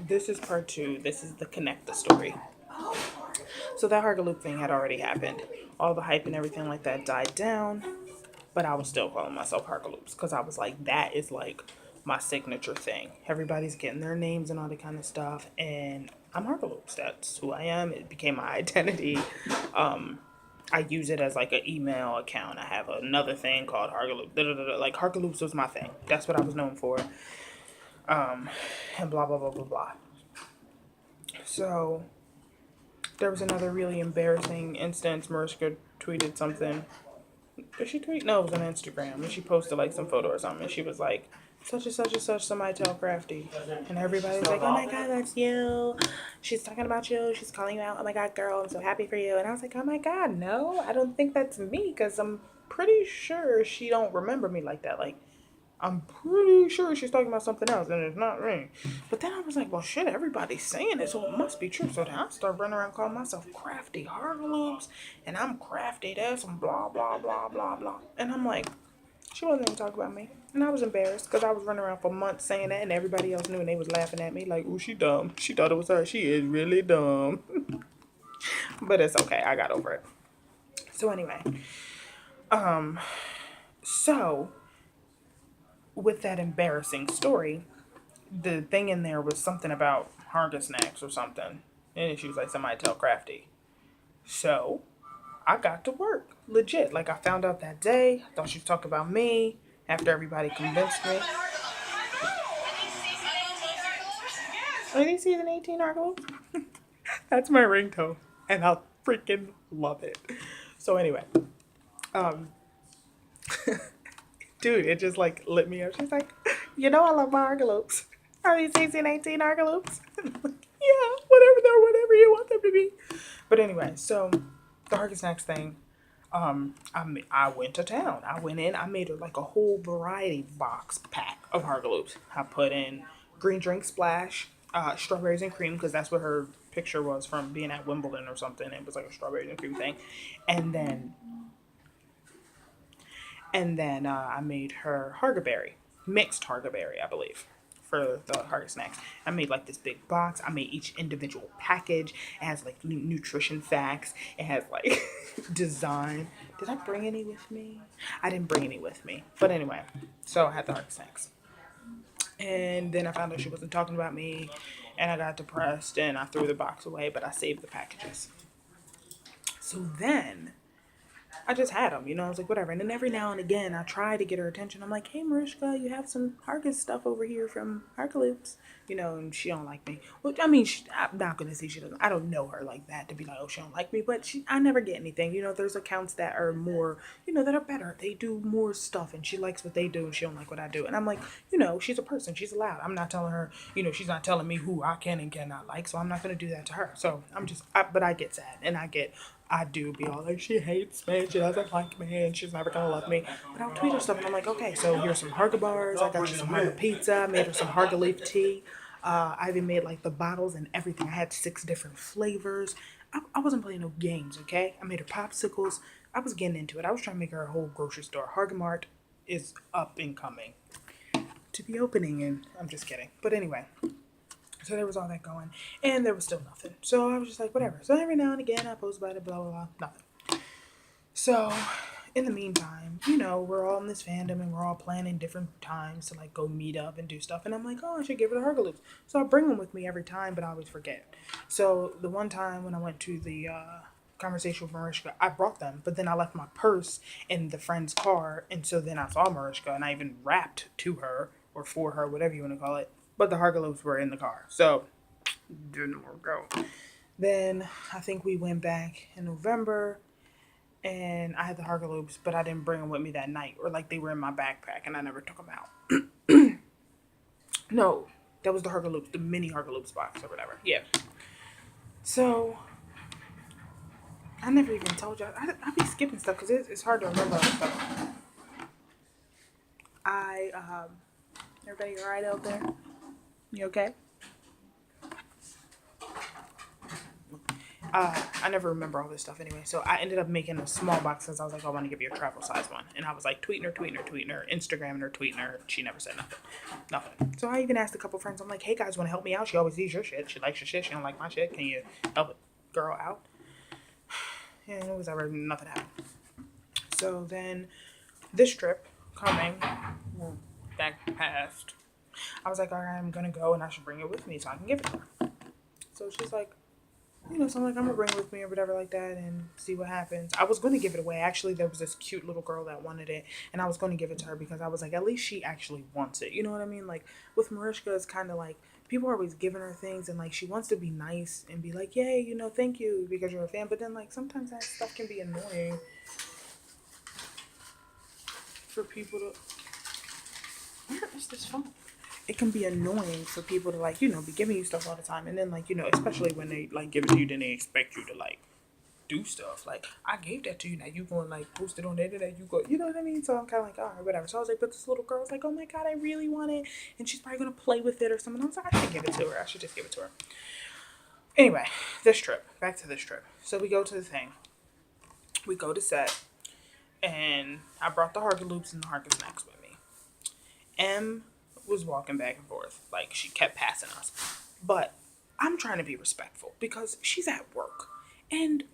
this is part two. This is the connect the story. So that Hargaloop thing had already happened. All the hype and everything like that died down, but I was still calling myself Hargiloops because I was like, that is like my signature thing. Everybody's getting their names and all that kind of stuff, and I'm Hargiloops. That's who I am. It became my identity. I use it as like an email account. I have another thing called Hargaloop. Like Hargaloops was my thing. That's what I was known for. And blah blah blah blah blah. So there was another really embarrassing instance. Mariska tweeted something. Did she tweet? No, it was on Instagram. And she posted like some photo or something. And she was like, such and such and such, somebody tell Crafty. And everybody's like, oh my God, that's you. She's talking about you. She's calling you out. Oh my God, girl, I'm so happy for you. And I was like, oh my God, no, I don't think that's me because I'm pretty sure she don't remember me like that. Like, I'm pretty sure she's talking about something else, and it's not me. But then I was like, well, shit, everybody's saying it, so it must be true. So then I started running around calling myself Crafty Hargiloops, and I'm crafty this, and blah, blah, blah, blah, blah. And I'm like, she wasn't even talking about me. And I was embarrassed because I was running around for months saying that, and everybody else knew, and they was laughing at me like, ooh, she dumb. She thought it was her. She is really dumb. But it's okay. I got over it. So anyway, so with that embarrassing story, the thing in there was something about Harga snacks or something. And she was like, somebody tell Crafty. So I got to work. Legit. Like I found out that day. I thought she was talking about me after everybody convinced me. Are these season 18 Hargiloops? That's my ringtone. And I freaking love it. So anyway, um, dude, it just like lit me up. She's like, you know I love my Hargiloops. Are these season 18 Hargiloops? Yeah, whatever they're whatever you want them to be. But anyway, so the Harkins Snacks thing, I went to town. I went in. I made her like a whole variety box pack of Hargaloops. I put in green drink splash, strawberries and cream because that's what her picture was from being at Wimbledon or something. It was like a strawberries and cream thing, and then I made her Hargaberry, mixed Hargaberry, I believe, for the Harga snacks. I made like this big box. I made each individual package. It has like nutrition facts. It has like design. Did I bring any with me? I didn't bring any with me. But anyway, so I had the Harga snacks. And then I found out she wasn't talking about me, and I got depressed and I threw the box away, but I saved the packages. So then I just had them, I was like, whatever. And then every now and again, I try to get her attention. I'm like, hey, Mariska, you have some Harkis stuff over here from Hargiloops, and she don't like me. Well, I mean, I'm not gonna say she doesn't. I don't know her like that to be like, oh, she don't like me. But I never get anything. There's accounts that are more, that are better. They do more stuff, and she likes what they do, and she don't like what I do. And I'm like, she's a person. She's allowed. I'm not telling her, she's not telling me who I can and cannot like. So I'm not gonna do that to her. So but I get sad, and I do be all like, she hates me, she doesn't like me, and she's never gonna love me. But I'll tweet her stuff, and I'm like, okay, so here's some Harga bars, I got you some Harga pizza, I made her some Harga leaf tea. I even made like the bottles and everything. I had 6 different flavors. I wasn't playing no games, okay? I made her popsicles. I was getting into it. I was trying to make her a whole grocery store. Harga Mart is up and coming to be opening, and I'm just kidding. But anyway, so there was all that going, and there was still nothing. So I was just like, whatever. So every now and again, I post about it, blah, blah, blah, nothing. So in the meantime, we're all in this fandom, and we're all planning different times to like go meet up and do stuff. And I'm like, oh, I should give her the Hergaloops. So I bring them with me every time, but I always forget. So the one time when I went to the conversation with Mariska, I brought them, but then I left my purse in the friend's car, and so then I saw Mariska, and I even rapped to her or for her, whatever you want to call it. But the Hargaloos were in the car, so didn't work out. Then I think we went back in November, and I had the Hargaloops, but I didn't bring them with me that night, or like they were in my backpack, and I never took them out. No, that was the Hargaloops, the mini Hargaloops box or whatever. Yeah. So I never even told y'all. I be skipping stuff because it's hard to remember stuff. Everybody all right out there? You okay? I never remember all this stuff anyway. So I ended up making a small box because I was like, I want to give you a travel size one. And I was like, tweeting her, Instagramming her, tweeting her. She never said nothing. Nothing. So I even asked a couple friends, I'm like, hey guys, want to help me out? She always sees your shit. She likes your shit. She don't like my shit. Can you help a girl out? And it was ever, nothing happened. So then this trip coming back past, I was like, all right, I'm going to go and I should bring it with me so I can give it to her. So she's like, so I'm like, I'm gonna bring it with me or whatever like that and see what happens. I was gonna give it away. Actually, there was this cute little girl that wanted it, and I was gonna give it to her because I was like, at least she actually wants it. You know what I mean? Like with Mariska, it's kind of like people are always giving her things, and like she wants to be nice and be like, yay, thank you because you're a fan. But then like sometimes that stuff can be annoying for people to. Where is this phone? It can be annoying for people to like, be giving you stuff all the time. And then like, especially when they like give it to you, then they expect you to like do stuff. Like, I gave that to you, now you going like post it on the internet, you go, you know what I mean? So I'm kind of like, all right, whatever. So I was like, but this little girl was like, oh my God, I really want it. And she's probably going to play with it or something. I was like, I should give it to her. I should just give it to her. Anyway, back to this trip. So we go to the thing. We go to set. And I brought the Hargiloops and the Hargiloops with me. M was walking back and forth. Like, she kept passing us. But I'm trying to be respectful because she's at work. And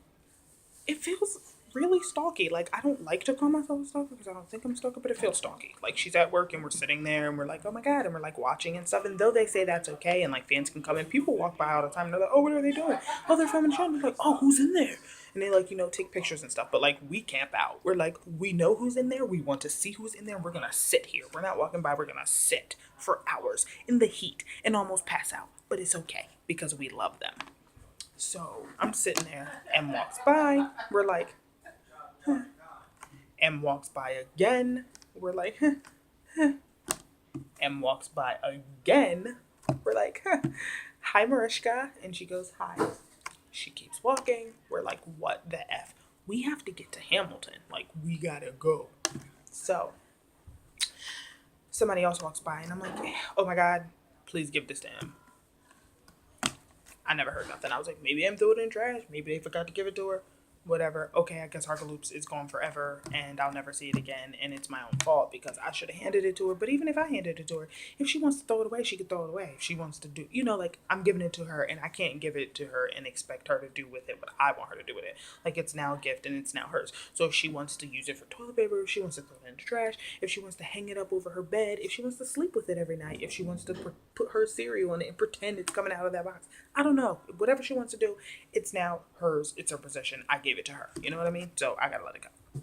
it feels really stalky. Like, I don't like to call myself a stalker because I don't think I'm a stalker, but it feels stalky. Like, she's at work and we're sitting there and we're like, oh my God, and we're like watching and stuff. And though they say that's okay and like fans can come in, people walk by all the time and they're like, oh, what are they doing? Oh, they're filming the show. And they're like, oh, who's in there? And they like, take pictures and stuff. But like, we camp out. We're like, we know who's in there. We want to see who's in there. We're going to sit here. We're not walking by. We're going to sit for hours in the heat and almost pass out. But it's okay because we love them. So I'm sitting there and walks by. We're like, huh. M walks by again. We're like, huh, huh. M walks by again. We're like, huh. Hi, Mariska. And she goes, hi. She keeps walking. We're like, what the F? We have to get to Hamilton. Like, we gotta go. So, somebody else walks by, and I'm like, oh my God, please give this to him. I never heard nothing. I was like, maybe M threw it in trash. Maybe they forgot to give it to her. Whatever. Okay, I guess Hargiloops is gone forever and I'll never see it again, and it's my own fault because I should have handed it to her. But even if I handed it to her, if she wants to throw it away, she could throw it away. If she wants to do, like, I'm giving it to her and I can't give it to her and expect her to do with it what I want her to do with it. Like, it's now a gift and it's now hers. So if she wants to use it for toilet paper, if she wants to throw it in the trash, if she wants to hang it up over her bed, if she wants to sleep with it every night, if she wants to put her cereal in it and pretend it's coming out of that box, I don't know. Whatever she wants to do, it's now hers. It's her possession. I gave it to her. You know what I mean? So I gotta let it go.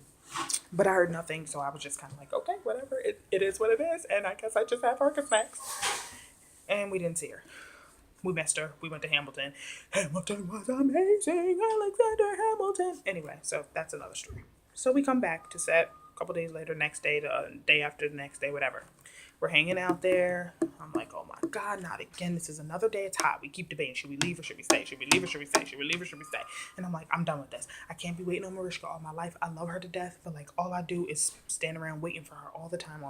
But I heard nothing, so I was just kind of like, okay, whatever. It is what it is, and I guess I just have her snacks. And we didn't see her. We missed her. We went to Hamilton. Hamilton was amazing. Alexander Hamilton. Anyway, so that's another story. So we come back to set a couple days later, next day, the day after the next day, whatever. We're hanging out there. I'm like, oh my God, not again. This is another day. It's hot. We keep debating. Should we leave or should we stay? Should we leave or should we stay? Should we leave or should we stay? And I'm like, I'm done with this. I can't be waiting on Mariska all my life. I love her to death, but like all I do is stand around waiting for her all the time.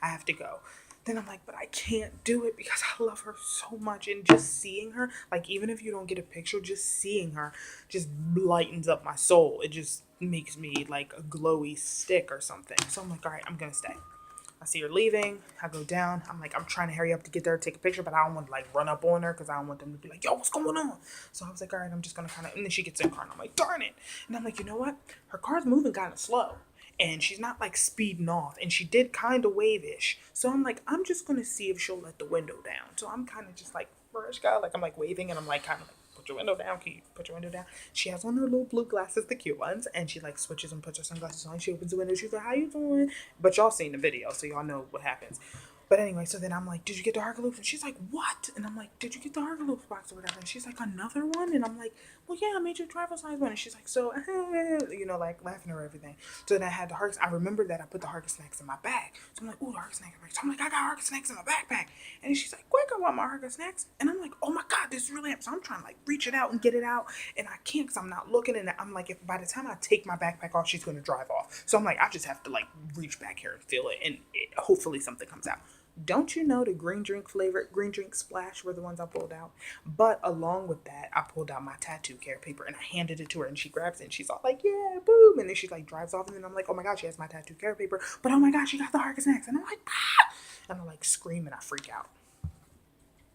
I have to go. Then I'm like, but I can't do it because I love her so much. And just seeing her, like, even if you don't get a picture, just seeing her just lightens up my soul. It just makes me like a glowy stick or something. So I'm like, all right, I'm going to stay. I see her leaving. I go down. I'm like, I'm trying to hurry up to get there, take a picture, but I don't want to like run up on her because I don't want them to be like, yo, what's going on? So I was like, all right, I'm just going to kind of, and then she gets in the car and I'm like, darn it. And I'm like, you know what? Her car's moving kind of slow and she's not like speeding off and she did kind of wave-ish. So I'm like, I'm just going to see if she'll let the window down. So I'm kind of just like, Mariska, like I'm like waving and I'm like kind of like, put your window down. Can you put your window down? She has on her little blue glasses, the cute ones, and she like switches and puts her sunglasses on. She opens the window. She's like, how you doing? But y'all seen the video, so y'all know what happens. But anyway, so then I'm like, did you get the Hargiloops? And she's like, what? And I'm like, did you get the Hargiloops box or whatever? And she's like, another one? And I'm like, well, yeah, I made you a travel size one. And she's like, so, like laughing or everything. So then I had the Hargis. I remembered that I put the Hargis snacks in my bag. So I'm like, ooh, the Hargis snacks. So I'm like, I got Hargis snacks in my backpack. And she's like, quick, I want my Hargis snacks. And I'm like, oh my God, this really happens. So I'm trying to like reach it out and get it out. And I can't because I'm not looking. And I'm like, if by the time I take my backpack off, she's going to drive off. So I'm like, I just have to like reach back here and feel it. And hopefully something comes out. Don't you know the green drink splash were the ones I pulled out? But along with that, I pulled out my tattoo care paper and I handed it to her and she grabs it and she's all like, yeah, boom. And then she like drives off and then I'm like, oh my God, she has my tattoo care paper. But oh my God, she got the Hargiloops next. And I'm like, ah! And I like scream and I freak out.